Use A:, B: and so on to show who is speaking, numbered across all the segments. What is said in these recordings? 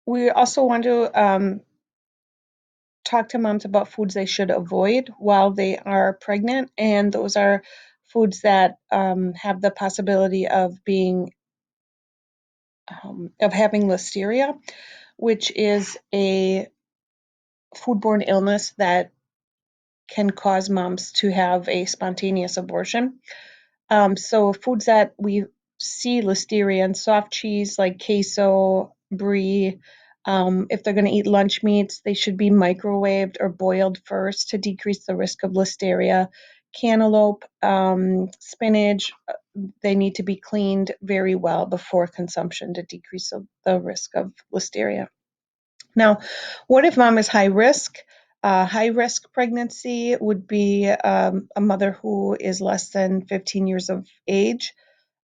A: We also want to talk to moms about foods they should avoid while they are pregnant, and those are foods that have the possibility of being of having listeria, which is a foodborne illness that can cause moms to have a spontaneous abortion. So foods that we see listeria in: soft cheese like queso, brie. If they're going to eat lunch meats, they should be microwaved or boiled first to decrease the risk of listeria. Cantaloupe, spinach, they need to be cleaned very well before consumption to decrease the risk of listeria. Now, what if mom is high risk? High risk pregnancy would be a mother who is less than 15 years of age,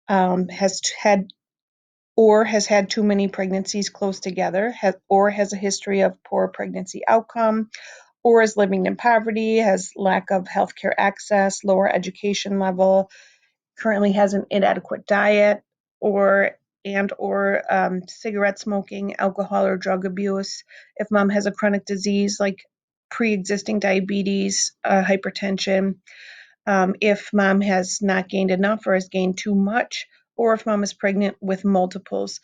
A: has had too many pregnancies close together, or has a history of poor pregnancy outcome, or is living in poverty, has lack of healthcare access, lower education level, currently has an inadequate diet, or cigarette smoking, alcohol or drug abuse. If mom has a chronic disease like pre-existing diabetes, hypertension, if mom has not gained enough or has gained too much, or if mom is pregnant with multiples,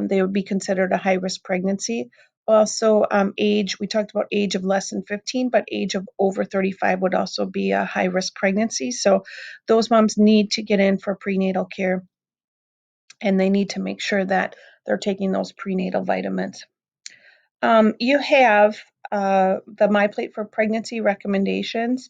A: they would be considered a high-risk pregnancy. Also, age, we talked about age of less than 15, but age of over 35 would also be a high-risk pregnancy. So those moms need to get in for prenatal care, and they need to make sure that they're taking those prenatal vitamins. You have the MyPlate for Pregnancy recommendations.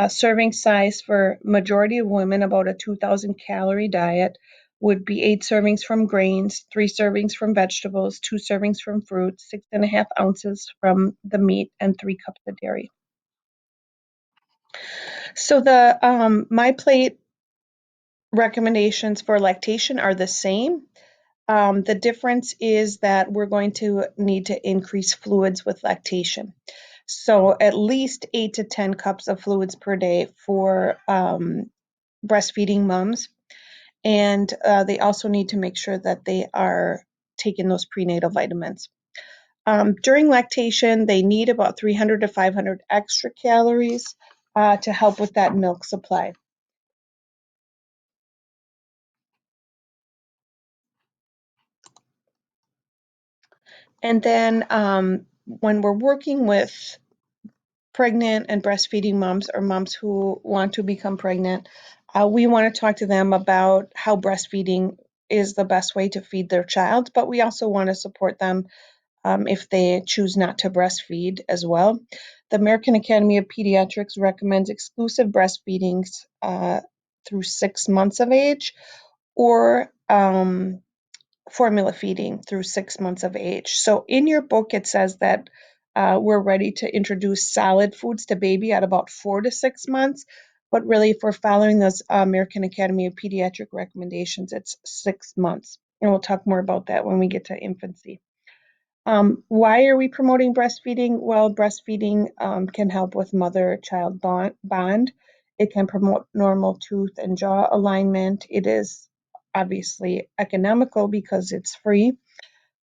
A: Serving size for majority of women, about a 2,000 calorie diet, would be 8 servings from grains, 3 servings from vegetables, 2 servings from fruit, 6.5 ounces from the meat, and 3 cups of dairy. So the MyPlate recommendations for lactation are the same. The difference is that we're going to need to increase fluids with lactation. So at least 8 to 10 cups of fluids per day for breastfeeding moms. And they also need to make sure that they are taking those prenatal vitamins. During lactation, they need about 300 to 500 extra calories to help with that milk supply. And then when we're working with pregnant and breastfeeding moms, or moms who want to become pregnant, we want to talk to them about how breastfeeding is the best way to feed their child, but we also want to support them if they choose not to breastfeed as well. The American Academy of Pediatrics recommends exclusive breastfeedings through 6 months of age, or formula feeding through 6 months of age. So in your book, it says that we're ready to introduce solid foods to baby at about 4 to 6 months. But really, if we're following those American Academy of Pediatric recommendations, it's 6 months. And we'll talk more about that when we get to infancy. Why are we promoting breastfeeding? Well, breastfeeding can help with mother-child bond. It can promote normal tooth and jaw alignment. It is obviously economical because it's free.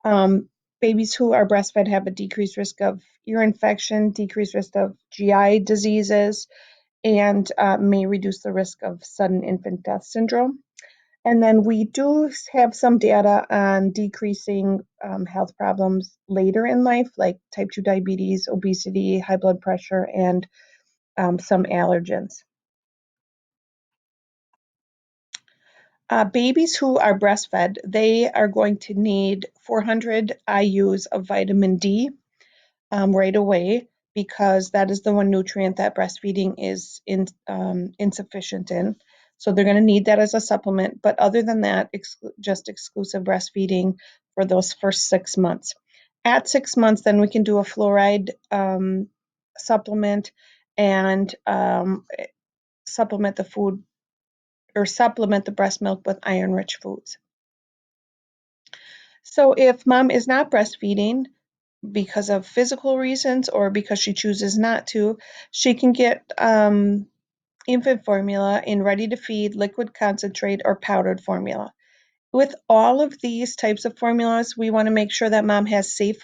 A: Um, Babies who are breastfed have a decreased risk of ear infection, decreased risk of GI diseases, and may reduce the risk of sudden infant death syndrome. And then we do have some data on decreasing health problems later in life, like type 2 diabetes, obesity, high blood pressure, and some allergens. Babies who are breastfed, they are going to need 400 IUs of vitamin D right away, because that is the one nutrient that breastfeeding is insufficient in. So they're going to need that as a supplement. But other than that, just exclusive breastfeeding for those first 6 months. At 6 months, then we can do a fluoride supplement, and supplement the food, or supplement the breast milk with iron-rich foods. So if mom is not breastfeeding because of physical reasons, or because she chooses not to, she can get infant formula in ready to feed, liquid concentrate, or powdered formula. With all of these types of formulas, we want to make sure that mom has safe